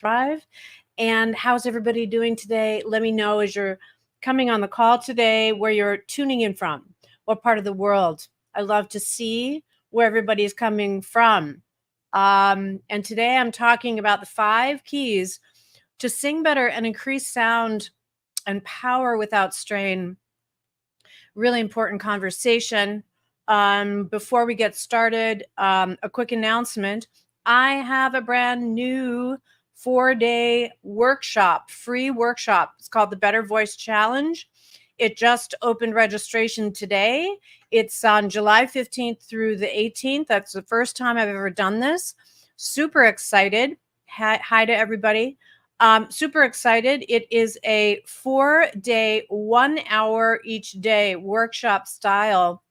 thrive. And how's everybody doing today? Let me know as you're coming on the call today where you're tuning in from, what part of the world. I love to see where everybody is coming from. And today I'm talking about the 5 keys to sing better and increase sound and power without strain. Really important conversation. Before we get started, a quick announcement. I have a brand new 4-day workshop, free workshop. It's called the Better Voice Challenge. It just opened registration today. It's on July 15th through the 18th. That's the first time I've ever done this. Super excited. Hi to everybody. Super excited. It is a 4-day, 1 hour each day workshop style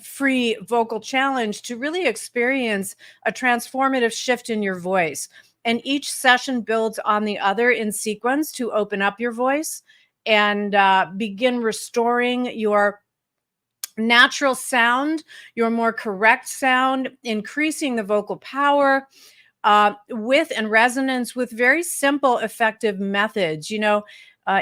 free vocal challenge to really experience a transformative shift in your voice. And each session builds on the other in sequence to open up your voice and begin restoring your natural sound, your more correct sound, increasing the vocal power with and resonance with very simple, effective methods.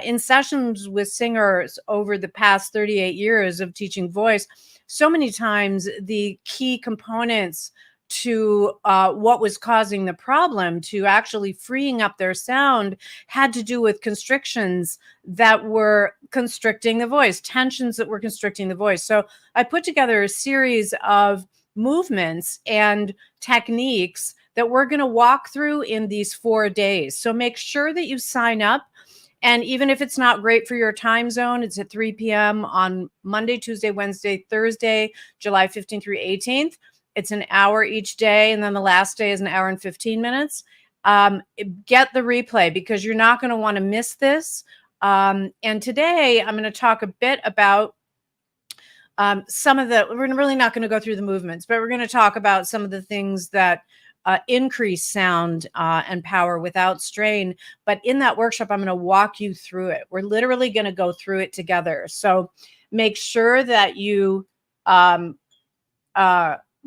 In sessions with singers over the past 38 years of teaching voice, so many times the key components to what was causing the problem to actually freeing up their sound had to do with constrictions that were constricting the voice, tensions that were constricting the voice. So I put together a series of movements and techniques that we're going to walk through in these 4 days. So make sure that you sign up. And even if it's not great for your time zone, it's at 3 p.m. on Monday, Tuesday, Wednesday, Thursday, July 15th through 18th. It's an hour each day. And then the last day is an hour and 15 minutes. Get the replay because you're not going to want to miss this. And today I'm going to talk a bit about we're really not going to go through the movements, but we're going to talk about some of the things that increase sound and power without strain. But in that workshop, I'm going to walk you through it. We're literally going to go through it together. So make sure that you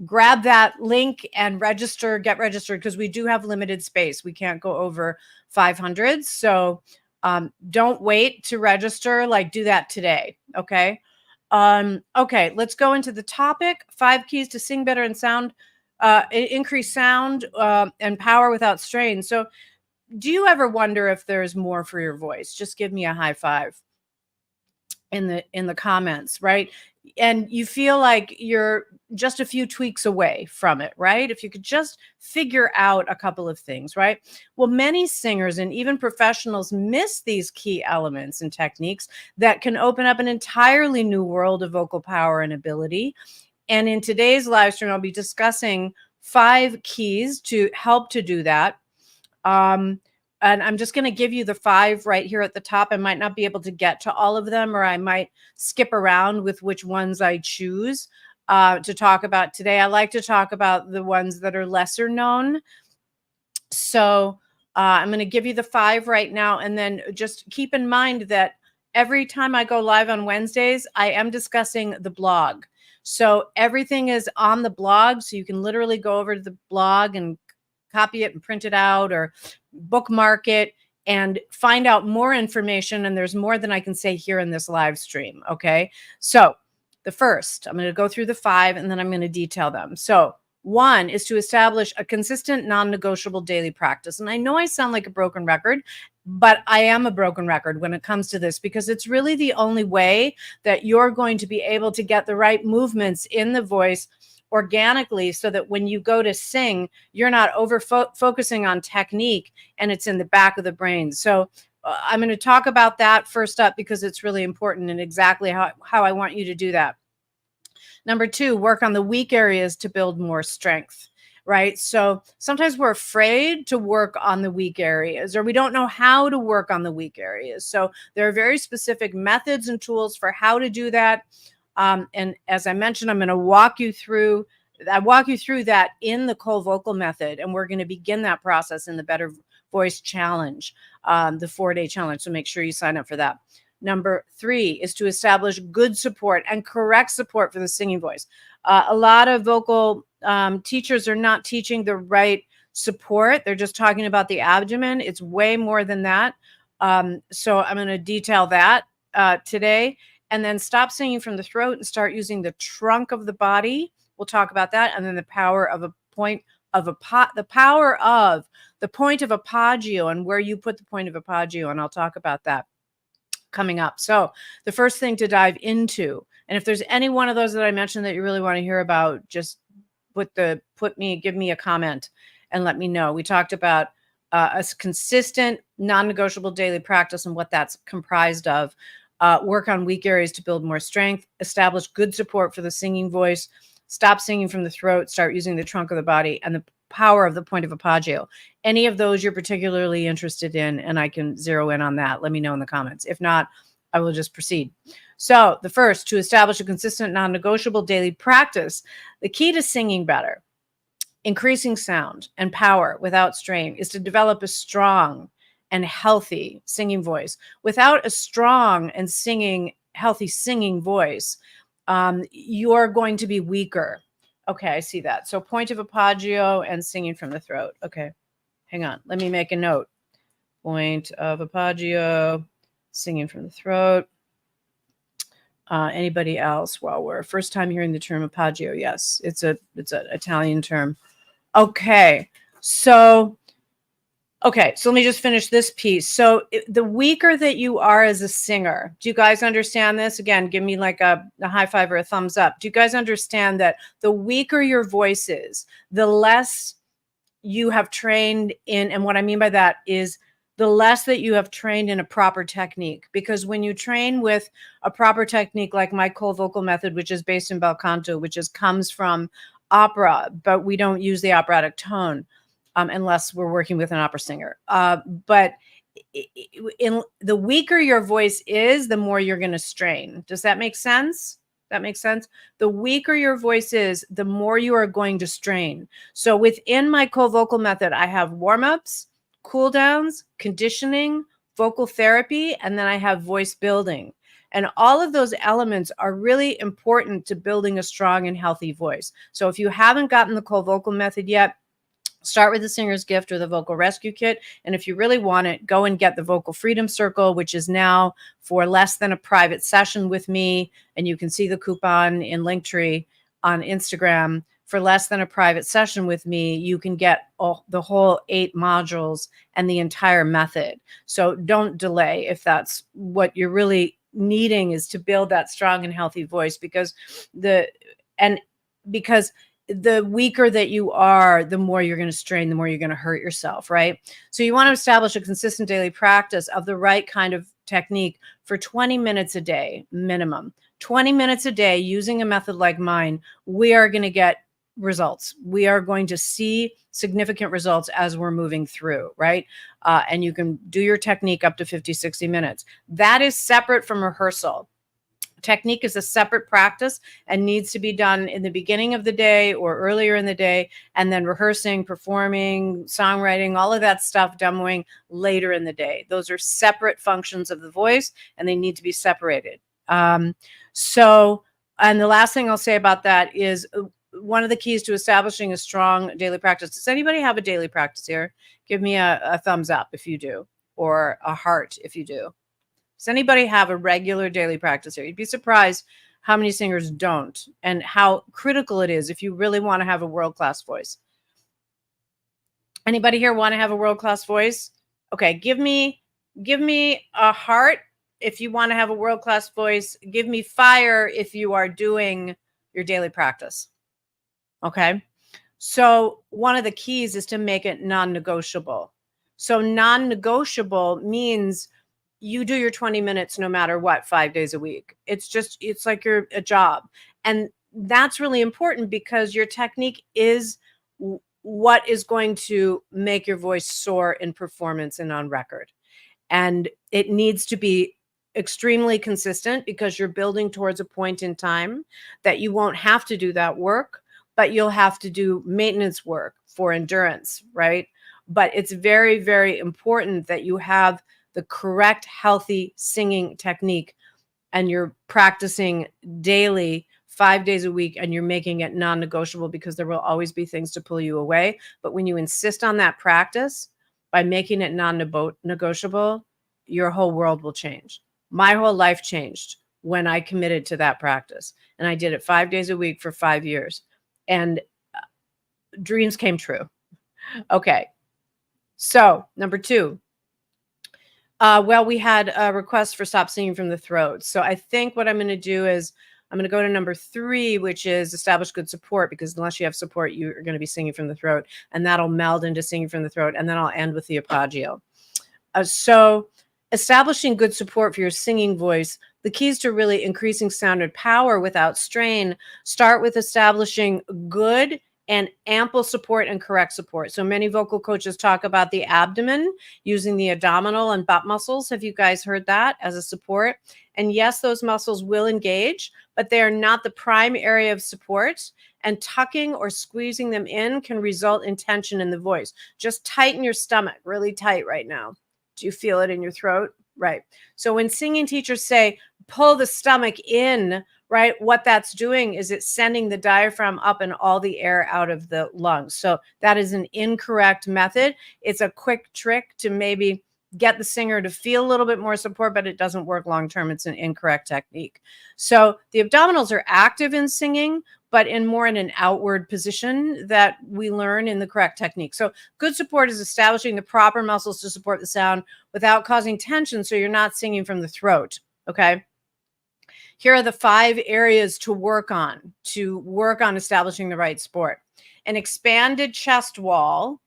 grab that link and get registered because we do have limited space. We can't go over 500. So don't wait to register, do that today. Okay. Okay, let's go into the topic. 5 keys to sing better and increase sound and power without strain. So do you ever wonder if there's more for your voice? Just give me a high five in the comments, right? And you feel like you're just a few tweaks away from it, right? If you could just figure out a couple of things, right? Well, many singers and even professionals miss these key elements and techniques that can open up an entirely new world of vocal power and ability. And in today's live stream, I'll be discussing 5 keys to help to do that. And I'm just going to give you the 5 right here at the top. I might not be able to get to all of them, or I might skip around with which ones I choose to talk about today. I like to talk about the ones that are lesser known. So I'm going to give you the 5 right now. And then just keep in mind that every time I go live on Wednesdays, I am discussing the blog. So everything is on the blog. So you can literally go over to the blog and copy it and print it out or bookmark it and find out more information. And there's more than I can say here in this live stream. Okay. So the first, I'm going to go through the 5 and then I'm going to detail them. So 1 is to establish a consistent, non-negotiable daily practice. And I know I sound like a broken record, but I am a broken record when it comes to this because it's really the only way that you're going to be able to get the right movements in the voice organically so that when you go to sing, you're not focusing on technique and it's in the back of the brain. So I'm going to talk about that first up because it's really important and exactly how I want you to do that. Number 2, work on the weak areas to build more strength, right? So sometimes we're afraid to work on the weak areas or we don't know how to work on the weak areas. So there are very specific methods and tools for how to do that. And as I mentioned, I'm going to walk you through that in the Cole Vocal Method. And we're going to begin that process in the Better Voice Challenge, the 4-day challenge. So make sure you sign up for that. Number 3 is to establish good support and correct support for the singing voice. A lot of vocal teachers are not teaching the right support. They're just talking about the abdomen. It's way more than that. So I'm going to detail that today. And then stop singing from the throat and start using the trunk of the body. We'll talk about that. And then the power of a point of the power of the point of apogeo and where you put the point of apogeo. And I'll talk about that coming up. So the first thing to dive into, and if there's any one of those that I mentioned that you really want to hear about, just give me a comment and let me know. We talked about a consistent, non-negotiable daily practice and what that's comprised of. Work on weak areas to build more strength, establish good support for the singing voice, stop singing from the throat, start using the trunk of the body, and the power of the point of apogeo. Any of those you're particularly interested in, and I can zero in on that. Let me know in the comments. If not, I will just proceed. So the first, to establish a consistent, non-negotiable daily practice, the key to singing better, increasing sound and power without strain, is to develop a strong and healthy singing voice. Without a strong and healthy singing voice, you're going to be weaker. Okay, I see that. So point of apogeo and singing from the throat. Okay, hang on. Let me make a note. Point of apogeo, singing from the throat. Anybody else? Well, we're first time hearing the term apogeo. Yes, it's an Italian term. Okay, so let me just finish this piece. So the weaker that you are as a singer, do you guys understand this? Again, give me like a high five or a thumbs up. Do you guys understand that the weaker your voice is, the less you have trained in, and what I mean by that is the less that you have trained in a proper technique. Because when you train with a proper technique like my cold vocal method, which is based in bel canto, which comes from opera, but we don't use the operatic tone unless we're working with an opera singer. But in the weaker your voice is, the more you're going to strain. Does that make sense? That makes sense. The weaker your voice is, the more you are going to strain. So within my cold vocal method, I have warm-ups, cool downs, conditioning, vocal therapy, and then I have voice building. And all of those elements are really important to building a strong and healthy voice. So if you haven't gotten the cold vocal method yet, start with the Singer's Gift or the Vocal Rescue Kit. And if you really want it, go and get the Vocal Freedom Circle, which is now for less than a private session with me. And you can see the coupon in Linktree on Instagram. For less than a private session with me, you can get the whole 8 modules and the entire method. So don't delay if that's what you're really needing, is to build that strong and healthy voice, because the weaker that you are, the more you're going to strain, the more you're going to hurt yourself, right? So you want to establish a consistent daily practice of the right kind of technique for 20 minutes a day, minimum. 20 minutes a day using a method like mine, we are going to get results. We are going to see significant results as we're moving through, right? And you can do your technique up to 50, 60 minutes. That is separate from rehearsal. Technique is a separate practice and needs to be done in the beginning of the day or earlier in the day, and then rehearsing, performing, songwriting, all of that stuff, demoing later in the day. Those are separate functions of the voice, and they need to be separated. And the last thing I'll say about that is one of the keys to establishing a strong daily practice. Does anybody have a daily practice here? Give me a thumbs up if you do, or a heart if you do. Does anybody have a regular daily practice here? You'd be surprised how many singers don't, and how critical it is if you really want to have a world-class voice. Anybody here want to have a world-class voice? Okay, give me a heart if you want to have a world-class voice. Give me fire if you are doing your daily practice. Okay, so one of the keys is to make it non-negotiable. So non-negotiable means you do your 20 minutes no matter what, 5 days a week. It's like you're a job. And that's really important, because your technique is what is going to make your voice soar in performance and on record. And it needs to be extremely consistent, because you're building towards a point in time that you won't have to do that work, but you'll have to do maintenance work for endurance, right? But it's very, very important that you have the correct, healthy singing technique, and you're practicing daily 5 days a week, and you're making it non-negotiable, because there will always be things to pull you away. But when you insist on that practice by making it non-negotiable, your whole world will change. My whole life changed when I committed to that practice, and I did it 5 days a week for 5 years, and dreams came true. Okay. So number 2, well, we had a request for stop singing from the throat. So I think what I'm going to do is I'm going to go to number 3, which is establish good support, because unless you have support, you're going to be singing from the throat, and that'll meld into singing from the throat. And then I'll end with the apagio. So establishing good support for your singing voice, the keys to really increasing sound and power without strain start with establishing good and ample support and correct support. So many vocal coaches talk about the abdomen, using the abdominal and butt muscles. Have you guys heard that as a support? And yes, those muscles will engage, but they are not the prime area of support. And tucking or squeezing them in can result in tension in the voice. Just tighten your stomach really tight right now. Do you feel it in your throat? Right. So when singing teachers say, pull the stomach in, right, what that's doing is it's sending the diaphragm up and all the air out of the lungs. So that is an incorrect method. It's a quick trick to maybe get the singer to feel a little bit more support, but it doesn't work long term. It's an incorrect technique. So the abdominals are active in singing, but in an outward position that we learn in the correct technique. So good support is establishing the proper muscles to support the sound without causing tension, so you're not singing from the throat. Okay. Here are the 5 areas to work on establishing the right support. An expanded chest wall,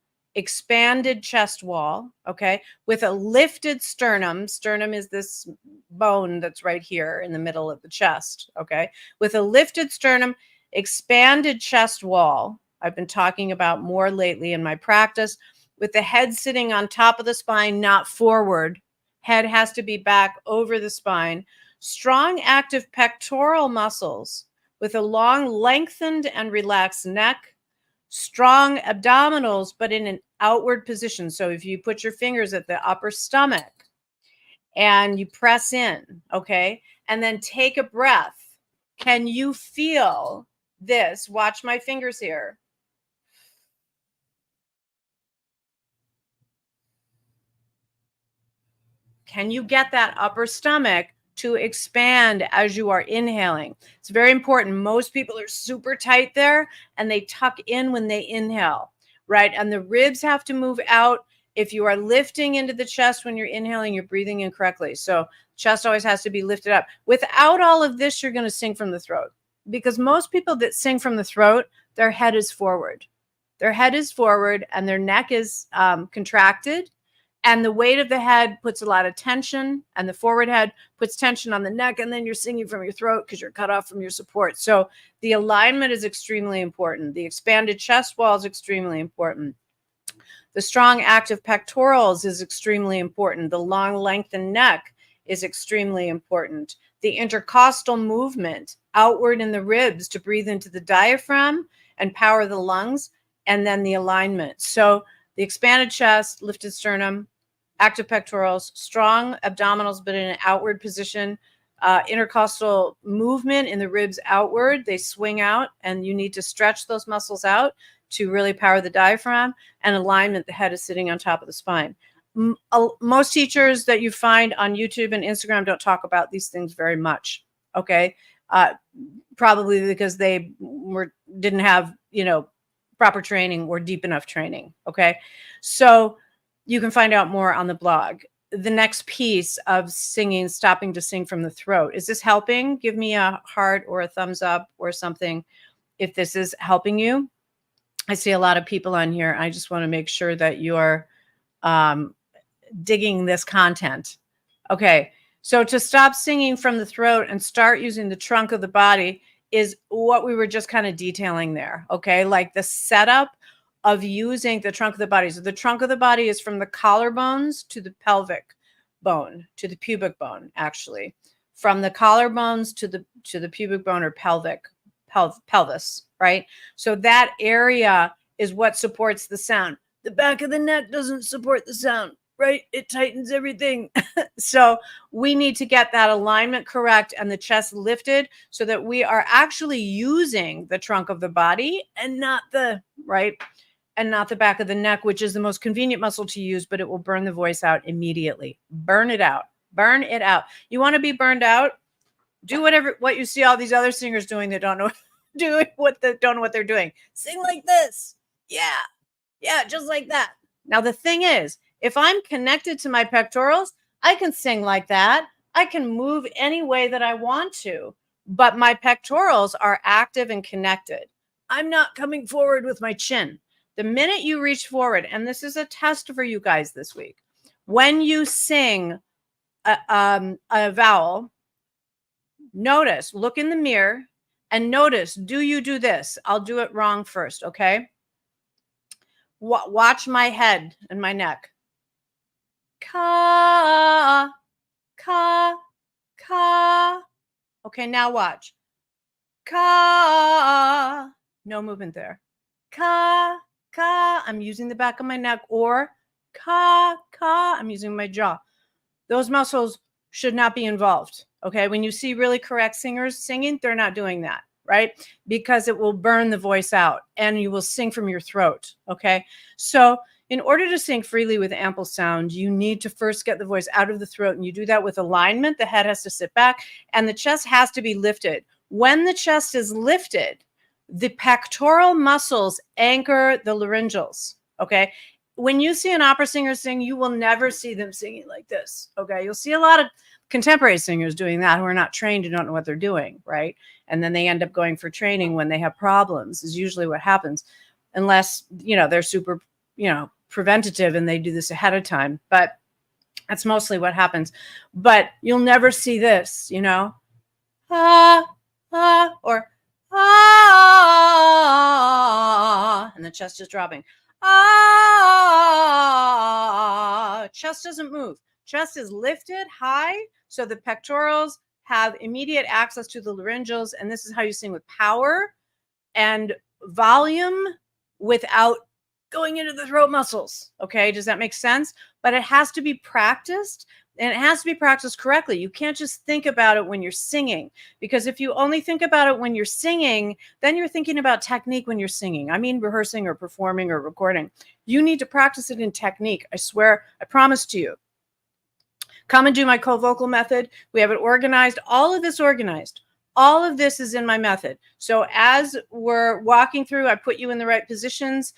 okay, with a lifted sternum. Sternum is this bone that's right here in the middle of the chest, okay? With a lifted sternum, expanded chest wall. I've been talking about more lately in my practice, with the head sitting on top of the spine, not forward. Head has to be back over the spine. Strong, active pectoral muscles with a long, lengthened and relaxed neck. Strong abdominals, but in an outward position. So if you put your fingers at the upper stomach and you press in, okay, and then take a breath. Can you feel this? Watch my fingers here. Can you get that upper stomach to expand as you are inhaling? It's very important. Most people are super tight there and they tuck in when they inhale, right? And the ribs have to move out. If you are lifting into the chest when you're inhaling, you're breathing incorrectly. So chest always has to be lifted up. Without all of this, you're going to sing from the throat, because most people that sing from the throat, their head is forward. Their head is forward and their neck is contracted. And the weight of the head puts a lot of tension, and the forward head puts tension on the neck, and then you're singing from your throat because you're cut off from your support. So the alignment is extremely important. The expanded chest wall is extremely important. The strong, active pectorals is extremely important. The long, lengthened neck is extremely important. The intercostal movement outward in the ribs to breathe into the diaphragm and power the lungs, and then the alignment. So the expanded chest, lifted sternum, active pectorals, strong abdominals, but in an outward position, intercostal movement in the ribs outward. They swing out, and you need to stretch those muscles out to really power the diaphragm, and alignment. The head is sitting on top of the spine. Most teachers that you find on YouTube and Instagram don't talk about these things very much. Okay. Probably because they didn't have, proper training or deep enough training. Okay. So you can find out more on the blog. The next piece of singing, stopping to sing from the throat. Is this helping? Give me a heart or a thumbs up or something if this is helping you. I see a lot of people on here. I just want to make sure that you're digging this content. Okay. So to stop singing from the throat and start using the trunk of the body is what we were just kind of detailing there. Okay. Like the setup of using the trunk of the body. So the trunk of the body is from the collarbones to the pelvic bone, to the pubic bone, actually. From the collarbones to the pubic bone or pelvis, right? So that area is what supports the sound. The back of the neck doesn't support the sound. right? It tightens everything. So we need to get that alignment correct and the chest lifted so that we are actually using the trunk of the body and not the right and not the back of the neck, which is the most convenient muscle to use, but it will burn the voice out immediately. Burn it out. Burn it out. You want to be burned out? Do what you see all these other singers doing that don't know don't know what they're doing. Sing like this. Yeah. Yeah, just like that. Now the thing is, if I'm connected to my pectorals, I can sing like that. I can move any way that I want to, but my pectorals are active and connected. I'm not coming forward with my chin. The minute you reach forward, and this is a test for you guys this week, when you sing a vowel, notice, look in the mirror and notice, do you do this? I'll do it wrong first, okay? Watch my head and my neck. Ka, ka, ka. Okay, now watch. Ka. No movement there. Ka, ka. I'm using the back of my neck, or ka, ka. I'm using my jaw. Those muscles should not be involved. Okay, when you see really correct singers singing, they're not doing that, right? Because it will burn the voice out and you will sing from your throat. Okay, so in order to sing freely with ample sound, you need to first get the voice out of the throat, and you do that with alignment. The head has to sit back and the chest has to be lifted. When the chest is lifted, the pectoral muscles anchor the laryngeals. Okay, when you see an opera singer sing, you will never see them singing like this. Okay, you'll see a lot of contemporary singers doing that who are not trained and don't know what they're doing, right? And then they end up going for training when they have problems, is usually what happens, unless, they're super, preventative and they do this ahead of time. But that's mostly what happens. But you'll never see this, ah, or ah, and the chest is dropping. Ah, chest doesn't move. Chest is lifted high, so the pectorals have immediate access to the laryngeals, and this is how you sing with power and volume without going into the throat muscles. Okay, does that make sense? But it has to be practiced, and it has to be practiced correctly. You can't just think about it when you're singing, because if you only think about it when you're singing, then you're thinking about technique when you're singing. I mean, rehearsing or performing or recording. You need to practice it in technique. I swear, I promise to you. Come and do my co-vocal method. We have it organized, all of this organized. All of this is in my method. So as we're walking through, I put you in the right positions,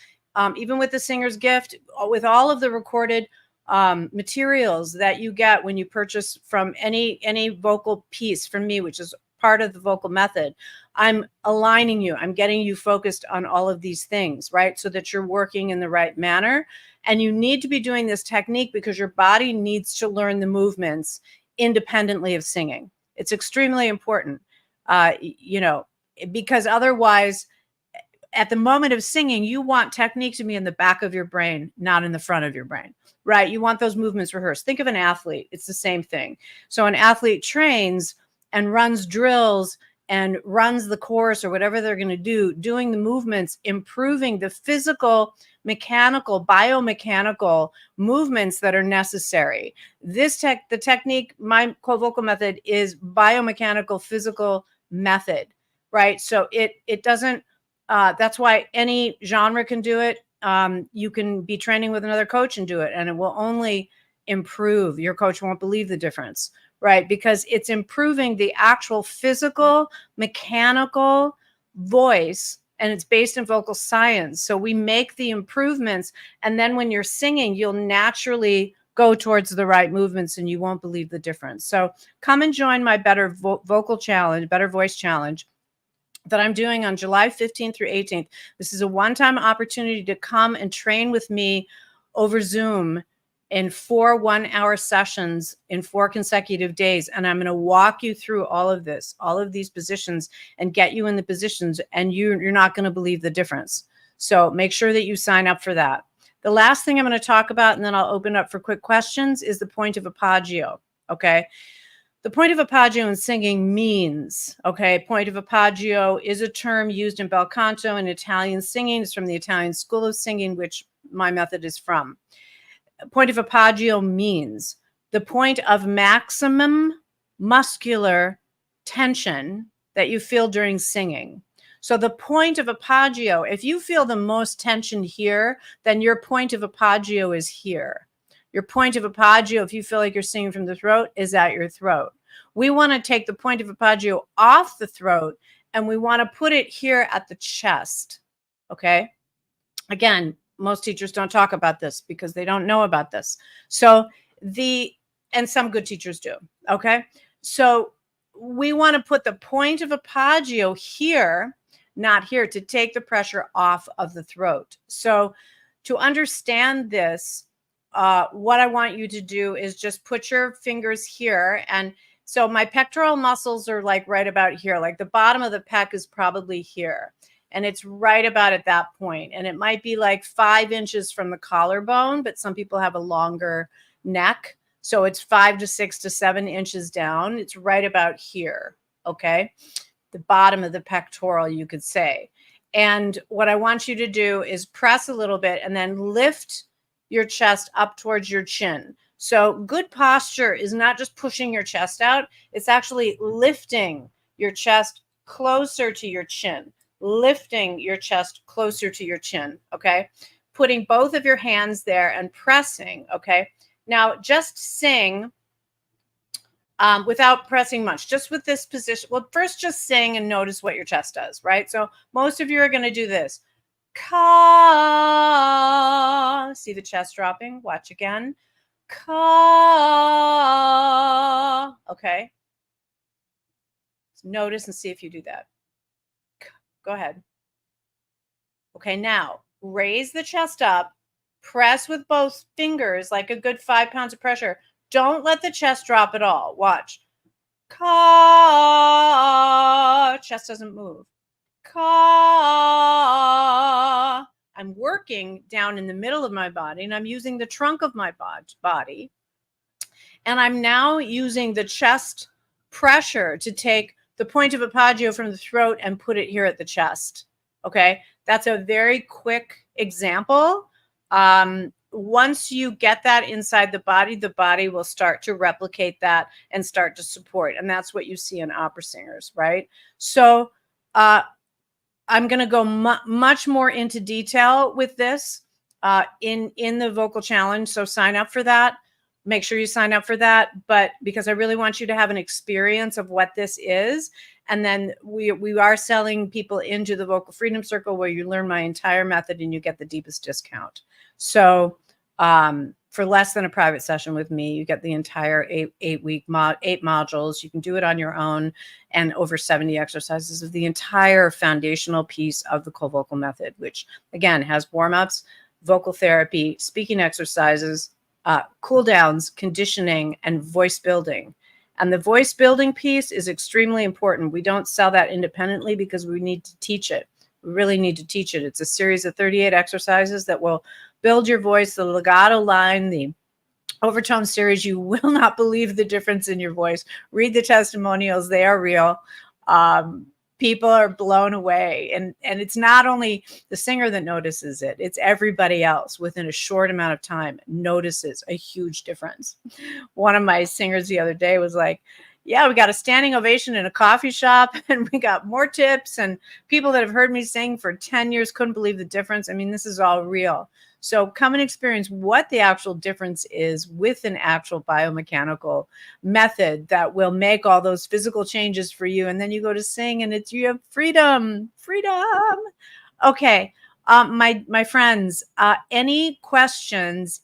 even with the singer's gift, with all of the recorded materials that you get when you purchase from any vocal piece from me, which is part of the vocal method. I'm aligning you. I'm getting you focused on all of these things, right? So that you're working in the right manner. And you need to be doing this technique because your body needs to learn the movements independently of singing. It's extremely important, because otherwise, at the moment of singing, you want technique to be in the back of your brain, not in the front of your brain, right? You want those movements rehearsed. Think of an athlete. It's the same thing. So an athlete trains and runs drills and runs the course or whatever they're going to do, doing the movements, improving the physical, mechanical, biomechanical movements that are necessary. The technique, my co-vocal method, is biomechanical, physical method, right? So it doesn't, that's why any genre can do it. You can be training with another coach and do it, and it will only improve. Your coach won't believe the difference, right? Because it's improving the actual physical, mechanical voice, and it's based in vocal science. So we make the improvements, and then when you're singing, you'll naturally go towards the right movements and you won't believe the difference. So come and join my Better Vocal Challenge, Better Voice Challenge that I'm doing on July 15th through 18th. This is a one-time opportunity to come and train with me over Zoom in 4 one-hour sessions in 4 consecutive days. And I'm going to walk you through all of this, all of these positions, and get you in the positions, and you're not going to believe the difference. So make sure that you sign up for that. The last thing I'm going to talk about, and then I'll open up for quick questions, is the point of appoggio. Okay. The point of appoggio in singing means, point of appoggio is a term used in bel canto in Italian singing. It's from the Italian school of singing, which my method is from. point of apogeo means the point of maximum muscular tension that you feel during singing. So the point of apogeo, if you feel the most tension here, then your point of apogeo is here. Your point of apogeo, if you feel like you're singing from the throat, is at your throat. We want to take the point of apogeo off the throat and we want to put it here at the chest. Okay. Again, most teachers don't talk about this because they don't know about this. So and some good teachers do. Okay. So we want to put the point of apogeo here, not here, to take the pressure off of the throat. So to understand this, what I want you to do is just put your fingers here. And so my pectoral muscles are like right about here, like the bottom of the pec is probably here. And it's right about at that point. And it might be like 5 inches from the collarbone, but some people have a longer neck. So it's 5 to 6 to 7 inches down. It's right about here. Okay. The bottom of the pectoral, you could say. And what I want you to do is press a little bit and then lift your chest up towards your chin. So good posture is not just pushing your chest out. It's actually lifting your chest closer to your chin. Lifting your chest closer to your chin, okay? Putting both of your hands there and pressing, okay? Now, just sing without pressing much, just with this position. Well, first just sing and notice what your chest does, right? So most of you are going to do this. Ka. See the chest dropping? Watch again. Ka. Okay. Notice and see if you do that. Go ahead. Okay, now raise the chest up, press with both fingers like a good 5 pounds of pressure. Don't let the chest drop at all. Watch. Ka. Chest doesn't move. Ka. I'm working down in the middle of my body and I'm using the trunk of my body. And I'm now using the chest pressure to take the point of apogeo from the throat and put it here at the chest. Okay, that's a very quick example. Once you get that inside the body will start to replicate that and start to support. And that's what you see in opera singers, right? So I'm going to go much more into detail with this in the vocal challenge. So sign up for that. Make sure you sign up for that. But because I really want you to have an experience of what this is. And then we are selling people into the Vocal Freedom Circle where you learn my entire method and you get the deepest discount. So for less than a private session with me, you get the entire eight modules. You can do it on your own and over 70 exercises of the entire foundational piece of the co-vocal method, which again has warm-ups, vocal therapy, speaking exercises, cool downs, conditioning, and voice building. And the voice building piece is extremely important. We don't sell that independently because we need to teach it. We really need to teach it. It's a series of 38 exercises that will build your voice, the legato line, the overtone series. You will not believe the difference in your voice. Read the testimonials. They are real. People are blown away. And it's not only the singer that notices it. It's everybody else within a short amount of time notices a huge difference. One of my singers the other day was like, yeah, we got a standing ovation in a coffee shop and we got more tips, and people that have heard me sing for 10 years couldn't believe the difference. I mean, this is all real. So come and experience what the actual difference is with an actual biomechanical method that will make all those physical changes for you. And then you go to sing and you have freedom. Okay. My friends, any questions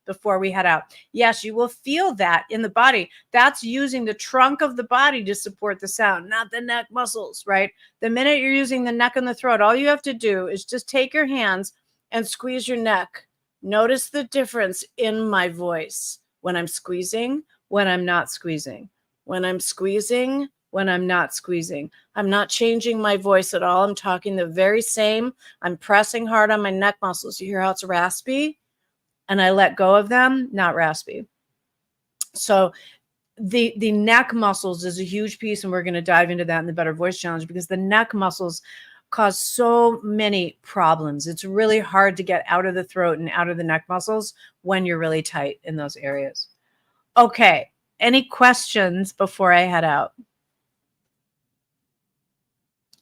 before we head out? Yes, you will feel that in the body. That's using the trunk of the body to support the sound, not the neck muscles, right? The minute you're using the neck and the throat, all you have to do is just take your hands and squeeze your neck. Notice the difference in my voice when I'm squeezing, when I'm not squeezing, when I'm squeezing, when I'm not squeezing. I'm not changing my voice at all. I'm talking the very same. I'm pressing hard on my neck muscles. You hear how it's raspy? And I let go of them, not raspy. So the neck muscles is a huge piece, and we're going to dive into that in the Better Voice Challenge, because the neck muscles cause so many problems. It's really hard to get out of the throat and out of the neck muscles when you're really tight in those areas. Okay. Any questions before I head out?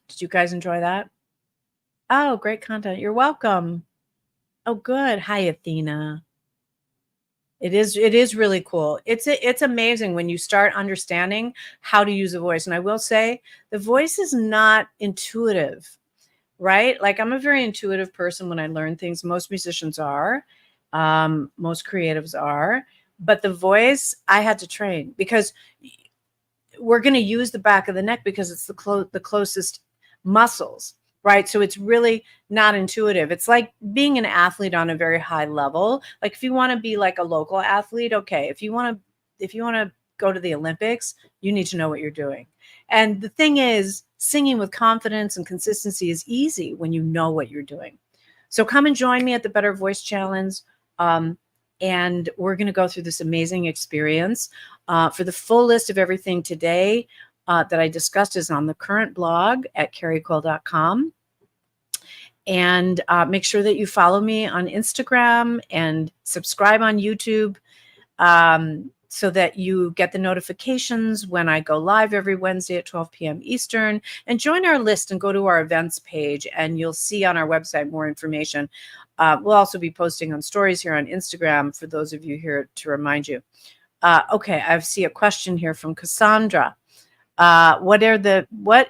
Did you guys enjoy that? Oh, great content. You're welcome. Oh, good. Hi, Athena. It is really cool. It's amazing when you start understanding how to use a voice. And I will say the voice is not intuitive, right? Like I'm a very intuitive person when I learn things. Most musicians are, most creatives are, but the voice I had to train because we're going to use the back of the neck because it's the closest muscles, right? So it's really not intuitive. It's like being an athlete on a very high level. Like if you want to be like a local athlete, okay. If you want to go to the Olympics, you need to know what you're doing. And the thing is, singing with confidence and consistency is easy when you know what you're doing. So come and join me at the Better Voice Challenge. Um, and we're going to go through this amazing experience. For the full list of everything today that I discussed is on the current blog at carriequill.com. And make sure that you follow me on Instagram and subscribe on YouTube so that you get the notifications when I go live every Wednesday at 12 p.m. Eastern. And join our list and go to our events page, and you'll see on our website more information. We'll also be posting on stories here on Instagram for those of you here to remind you. Okay, I see a question here from Cassandra. What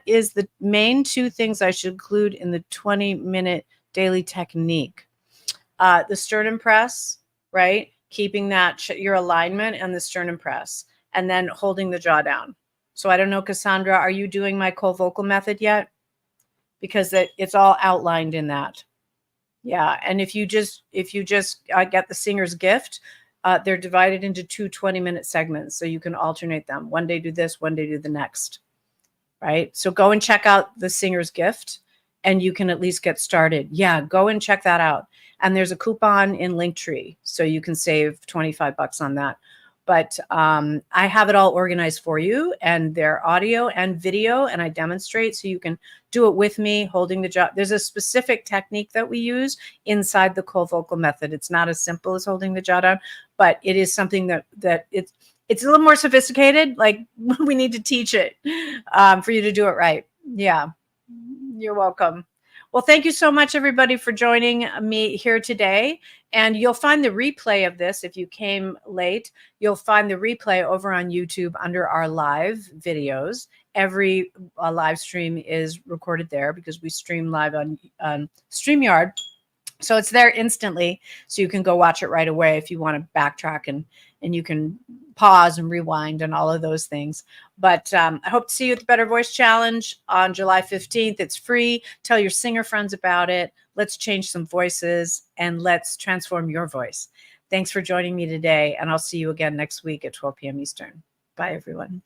is the main two things I should include in the 20-minute daily technique? The sternum press, right? Keeping that your alignment and the sternum press, and then holding the jaw down. So I don't know, Cassandra, are you doing my cold vocal method yet? Because it's all outlined in that. Yeah, and if you just get the singer's gift, they're divided into two 20-minute segments, so you can alternate them. One day do this, one day do the next, right? So go and check out the singer's gift, and you can at least get started. Yeah, go and check that out. And there's a coupon in Linktree, so you can save $25 on that. But I have it all organized for you, and they're audio and video, and I demonstrate so you can do it with me holding the jaw. There's a specific technique that we use inside the cold vocal method. It's not as simple as holding the jaw down, but it is something that it's a little more sophisticated. Like we need to teach it for you to do it right. Yeah, you're welcome. Well, thank you so much, everybody, for joining me here today. And you'll find the replay of this if you came late. You'll find the replay over on YouTube under our live videos. Every live stream is recorded there because we stream live on StreamYard. So it's there instantly. So you can go watch it right away if you want to backtrack, and you can pause and rewind and all of those things. But I hope to see you at the Better Voice Challenge on July 15th. It's free. Tell your singer friends about it. Let's change some voices and let's transform your voice. Thanks for joining me today. And I'll see you again next week at 12 p.m. Eastern. Bye, everyone.